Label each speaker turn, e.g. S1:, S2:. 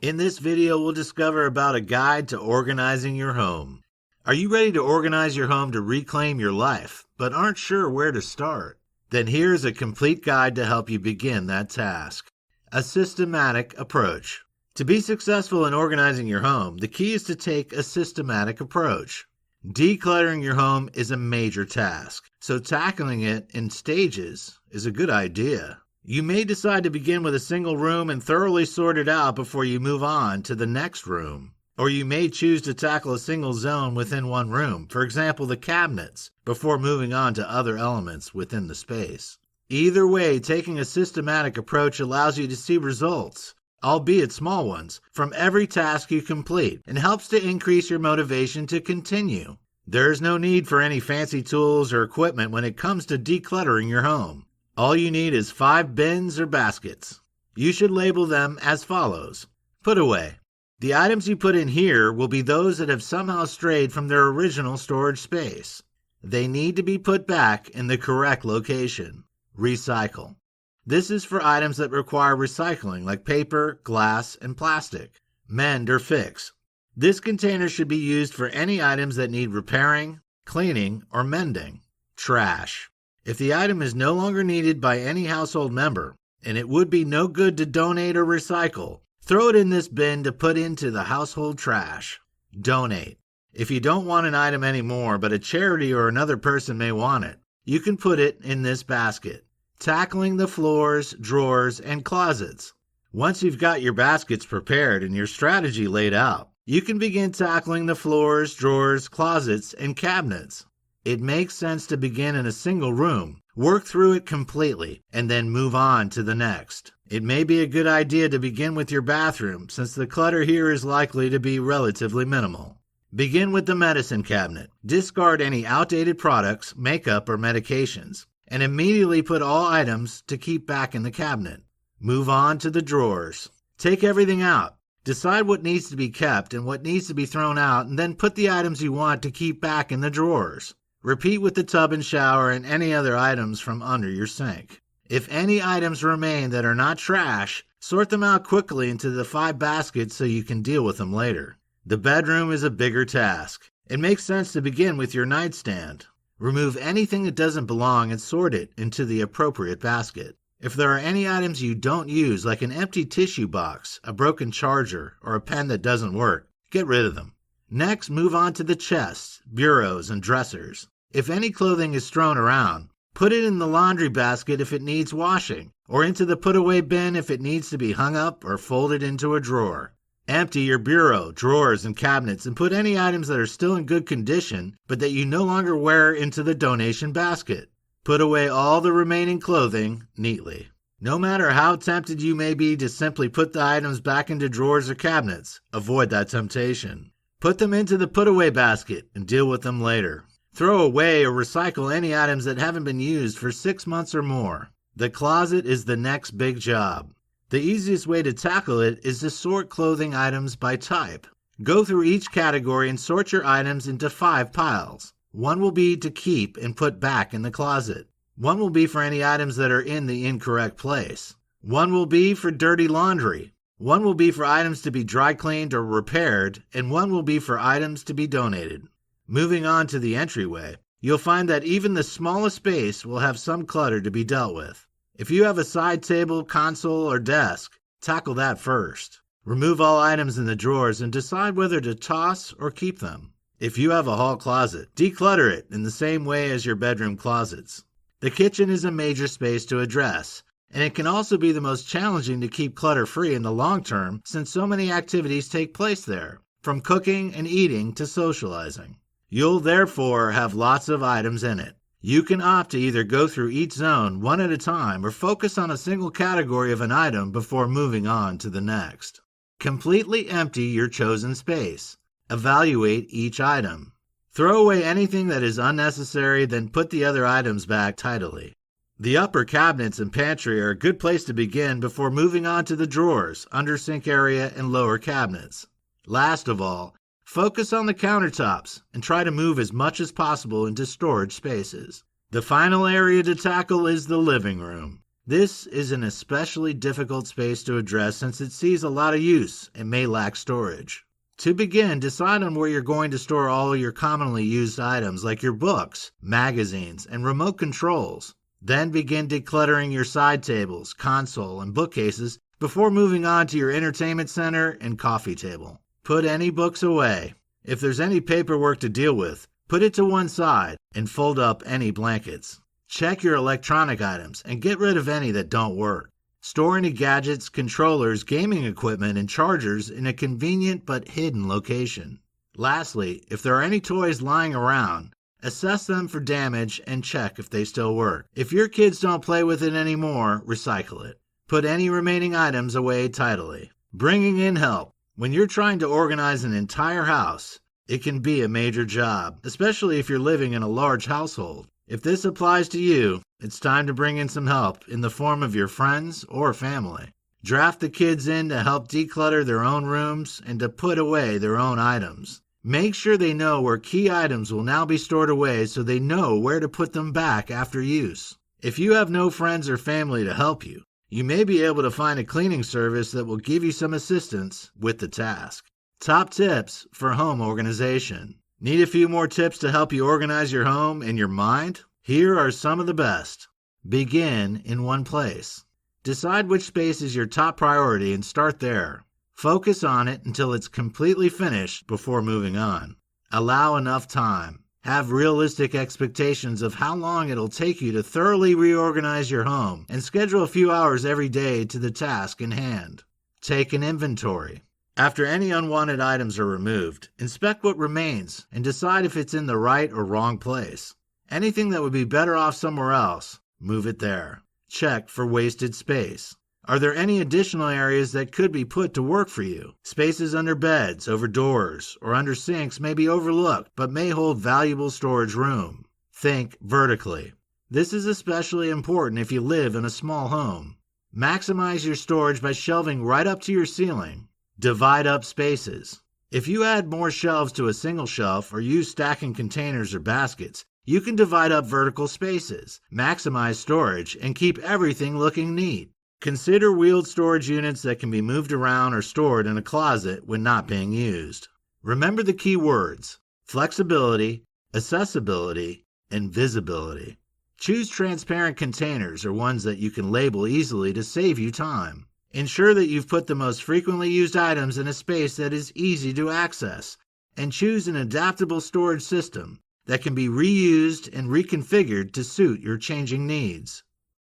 S1: In this video, we'll discover about a guide to organizing your home. Are you ready to organize your home to reclaim your life, but aren't sure where to start? Then here's a complete guide to help you begin that task. A systematic approach. To be successful in organizing your home, the key is to take a systematic approach. Decluttering your home is a major task, so tackling it in stages is a good idea. You may decide to begin with a single room and thoroughly sort it out before you move on to the next room. Or you may choose to tackle a single zone within one room, for example the cabinets, before moving on to other elements within the space. Either way, taking a systematic approach allows you to see results, albeit small ones, from every task you complete and helps to increase your motivation to continue. There is no need for any fancy tools or equipment when it comes to decluttering your home. All you need is 5 bins or baskets. You should label them as follows. Put away. The items you put in here will be those that have somehow strayed from their original storage space. They need to be put back in the correct location. Recycle. This is for items that require recycling like paper, glass, and plastic. Mend or fix. This container should be used for any items that need repairing, cleaning, or mending. Trash. If the item is no longer needed by any household member, and it would be no good to donate or recycle, throw it in this bin to put into the household trash. Donate. If you don't want an item anymore, but a charity or another person may want it, you can put it in this basket. Tackling the floors, drawers, and closets. Once you've got your baskets prepared and your strategy laid out, you can begin tackling the floors, drawers, closets, and cabinets. It makes sense to begin in a single room, work through it completely, and then move on to the next. It may be a good idea to begin with your bathroom, since the clutter here is likely to be relatively minimal. Begin with the medicine cabinet. Discard any outdated products, makeup, or medications, and immediately put all items to keep back in the cabinet. Move on to the drawers. Take everything out. Decide what needs to be kept and what needs to be thrown out, and then put the items you want to keep back in the drawers. Repeat with the tub and shower and any other items from under your sink. If any items remain that are not trash, sort them out quickly into the 5 baskets so you can deal with them later. The bedroom is a bigger task. It makes sense to begin with your nightstand. Remove anything that doesn't belong and sort it into the appropriate basket. If there are any items you don't use, like an empty tissue box, a broken charger, or a pen that doesn't work, get rid of them. Next, move on to the chests, bureaus, and dressers. If any clothing is strewn around, put it in the laundry basket if it needs washing, or into the put-away bin if it needs to be hung up or folded into a drawer. Empty your bureau, drawers, and cabinets and put any items that are still in good condition but that you no longer wear into the donation basket. Put away all the remaining clothing neatly. No matter how tempted you may be to simply put the items back into drawers or cabinets, avoid that temptation. Put them into the put-away basket and deal with them later. Throw away or recycle any items that haven't been used for 6 months or more. The closet is the next big job. The easiest way to tackle it is to sort clothing items by type. Go through each category and sort your items into 5 piles. One will be to keep and put back in the closet. One will be for any items that are in the incorrect place. One will be for dirty laundry. One will be for items to be dry cleaned or repaired, and one will be for items to be donated. Moving on to the entryway, you'll find that even the smallest space will have some clutter to be dealt with. If you have a side table, console, or desk, tackle that first. Remove all items in the drawers and decide whether to toss or keep them. If you have a hall closet, declutter it in the same way as your bedroom closets. The kitchen is a major space to address, and it can also be the most challenging to keep clutter-free in the long term since so many activities take place there, from cooking and eating to socializing. You'll therefore have lots of items in it. You can opt to either go through each zone one at a time or focus on a single category of an item before moving on to the next. Completely empty your chosen space. Evaluate each item. Throw away anything that is unnecessary, then put the other items back tidily. The upper cabinets and pantry are a good place to begin before moving on to the drawers, under sink area, and lower cabinets. Last of all, focus on the countertops and try to move as much as possible into storage spaces. The final area to tackle is the living room. This is an especially difficult space to address since it sees a lot of use and may lack storage. To begin, decide on where you're going to store all your commonly used items like your books, magazines, and remote controls. Then begin decluttering your side tables, console, and bookcases before moving on to your entertainment center and coffee table. Put any books away. If there's any paperwork to deal with, put it to one side and fold up any blankets. Check your electronic items and get rid of any that don't work. Store any gadgets, controllers, gaming equipment, and chargers in a convenient but hidden location. Lastly, if there are any toys lying around, assess them for damage and check if they still work. If your kids don't play with it anymore, recycle it. Put any remaining items away tidily. Bringing in help. When you're trying to organize an entire house, it can be a major job, especially if you're living in a large household. If this applies to you, it's time to bring in some help in the form of your friends or family. Draft the kids in to help declutter their own rooms and to put away their own items. Make sure they know where key items will now be stored away so they know where to put them back after use. If you have no friends or family to help you, you may be able to find a cleaning service that will give you some assistance with the task. Top tips for home organization. Need a few more tips to help you organize your home and your mind? Here are some of the best. Begin in one place. Decide which space is your top priority and start there. Focus on it until it's completely finished before moving on. Allow enough time. Have realistic expectations of how long it'll take you to thoroughly reorganize your home and schedule a few hours every day to the task in hand. Take an inventory. After any unwanted items are removed, inspect what remains and decide if it's in the right or wrong place. Anything that would be better off somewhere else, move it there. Check for wasted space. Are there any additional areas that could be put to work for you? Spaces under beds, over doors, or under sinks may be overlooked but may hold valuable storage room. Think vertically. This is especially important if you live in a small home. Maximize your storage by shelving right up to your ceiling. Divide up spaces. If you add more shelves to a single shelf or use stacking containers or baskets, you can divide up vertical spaces, maximize storage, and keep everything looking neat. Consider wheeled storage units that can be moved around or stored in a closet when not being used. Remember the key words: flexibility, accessibility, and visibility. Choose transparent containers or ones that you can label easily to save you time. Ensure that you've put the most frequently used items in a space that is easy to access, and choose an adaptable storage system that can be reused and reconfigured to suit your changing needs.